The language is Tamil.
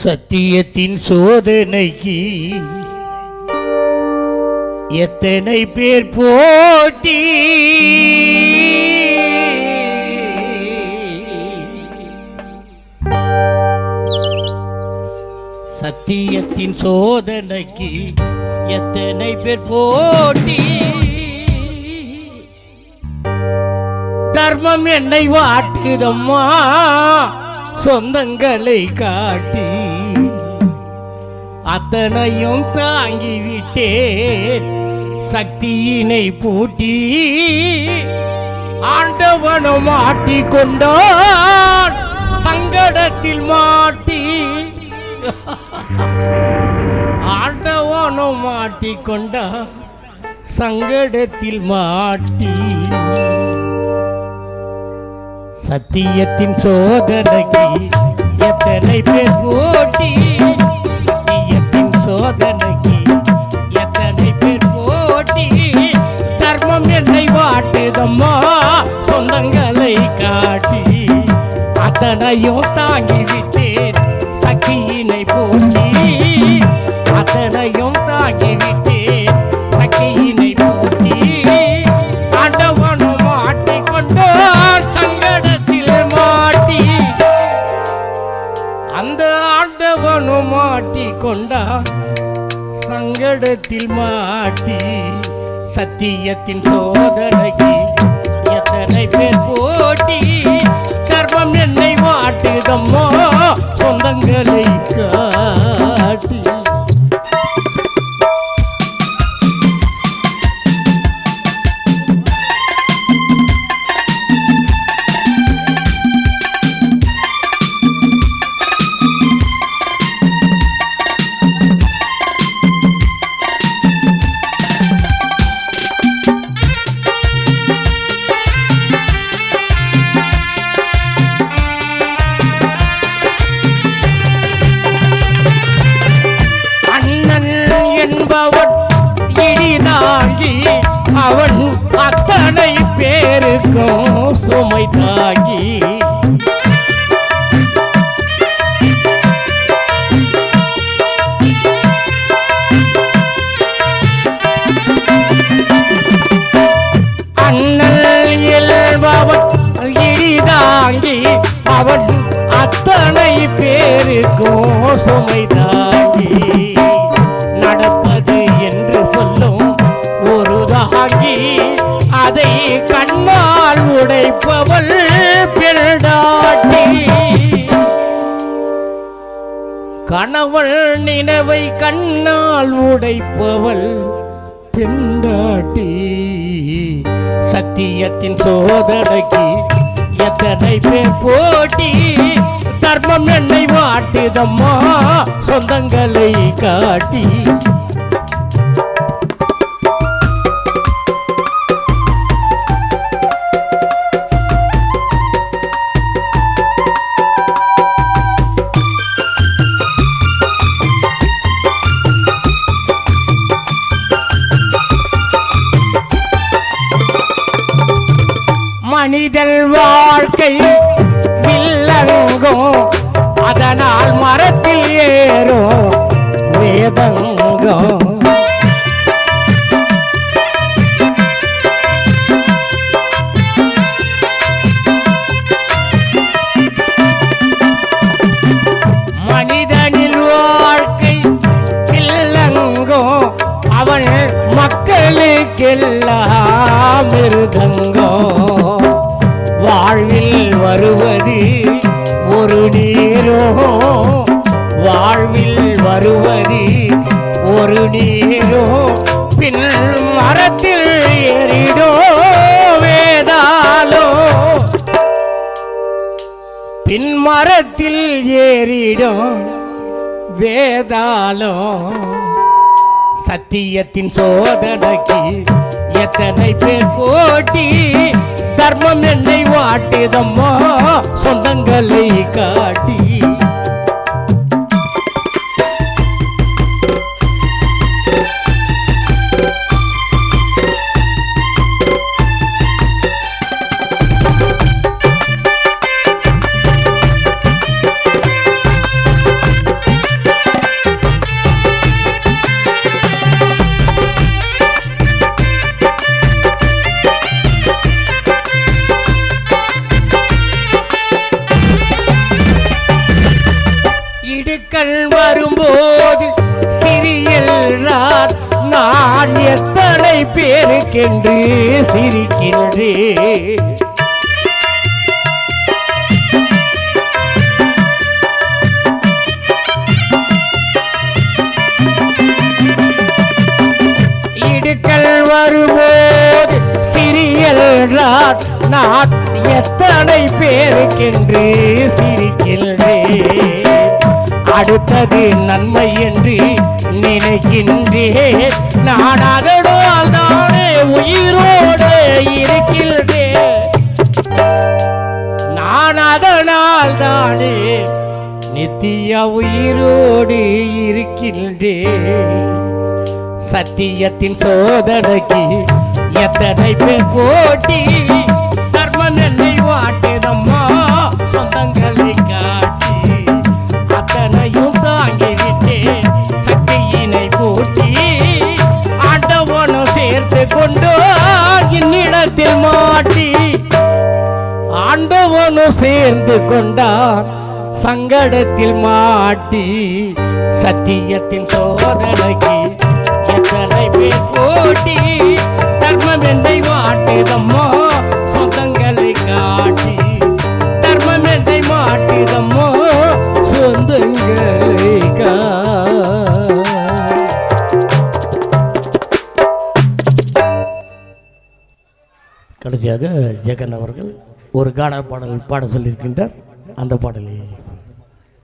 சத்தியத்தின் சோதனைக்கு எத்தனை பேர் போட்டி சத்தியத்தின் சோதனைக்கு எத்தனை பேர் போட்டி தர்மம் என்னை வாட்டுதம்மா சொந்தங்களை காட்டி அத்தனையும் தாங்கிவிட்டேன் சக்தியினை பூட்டி ஆண்டவனும் மாட்டிக்கொண்டான் சங்கடத்தில் மாட்டி ஆண்டவனும் மாட்டிக்கொண்டான் சங்கடத்தில் மாட்டி சத்தியத்தின் சோதனைக்கு எத்தனை பேர் போட்டி சத்தியத்தின் சோதனைக்கு எத்தனை பேர் போட்டி தர்மம் என்னை வாட்டுதம்மா சொந்தங்களை காட்டி அத்தனையும் தாங்கிவிட்டேன் சக்தியினை போட்டி அத்தனையும் தாங்கிவிட்டேன் சக்தியினை போட்டி ஆண்டவனும் மாட்டிக்கொண்டோ சங்கடத்தில் மாட்டி அந்த ஆண்டவனும் மாட்டிக்கொண்டா சங்கடத்தில் மாட்டி சத்தியத்தின் சோதனைக்கு எத்தனை பேர் போட்டி தர்மம் என்னை வாட்டுதம்மா சொந்தங்களை காட்டி அவன் அத்தனை பேருக்கும் சுமை தாங்கி அண்ணல் இயல்பவன் இடிதாங்கி அவன் அத்தனை பேருக்கும் சுமை தாங்கி நடப்பது என்று சொல்லும் ஒரு தாங்கி அதை கண்ணால் உடைப்பவள் பெண்டாட்டி கணவள் நினைவை கண்ணால் உடைப்பவள் பெண்டாட்டி சத்தியத்தின் சோதனைக்கு எத்தனை பேர் போட்டி தர்மம் என்னை வாட்டுதம்மா சொந்தங்களை காட்டி மனிதன் வாழ்க்கை வில்லங்கும் அதனால் மரத்தில் ஏறும் வேதங்கும் மனிதனின் வாழ்க்கை வில்லங்கும் அவன் மக்களுக்கெல்லாம் மிருதங்கம் வாழ்வில் வருவது ஒரு நீரோ வாழ்வில் வருவது ஒரு நீரோ பின் மரத்தில் ஏறிடோ வேதாலோ பின் மரத்தில் ஏறிடோ வேதாலோ சத்தியத்தின் சோதனைக்கு எத்தனை பேர் போட்டி தர்மம் என்னை வாட்டுதம்மா சொந்தங்களை காட்டி இடுக்கள் வரும்போது சிறியல்றார் நான் எத்தனை பேருக்கென்று சிரிக்கின்றேன். இடுக்கள் வரும்போது சிறியல்றார் நான் எத்தனை பேருக்கென்று சிரிக்கின்றேன். அடுத்தது நன்மை என்று நினைக்கின்றேன். நான் அதனால் தானே உயிரோடு இருக்கின்றேன். நான் அதனால் தானே நித்திய உயிரோடு இருக்கின்றேன். சத்தியத்தின் சோதனைக்கு எத்தனை பேர் போட்டி தர்மம் என்னை வாட்டுதம்மா சொந்தங்களை காட்டி அத்தனையும் தாங்கிவிட்டே சக்தியினை போட்டி ஆண்டவனும் சேர்த்து கொண்டு இன்னிடத்தில் மாட்டி ஆண்டவனும் சேர்ந்து கொண்டார் சங்கடத்தில் மாட்டி சத்தியத்தின் சோதனைக்கு எத்தனை பேர் போட்டி தர்மம் என்னை வாட்டுதம்மா சொந்தங்களை காட்டி தர்மம் என்னை மாட்டுதம்மா சொந்தங்களை கடைசியாக ஜெகன் அவர்கள் ஒரு கானா பாடல் பாட சொல்லியிருக்கின்றார். அந்த பாடலை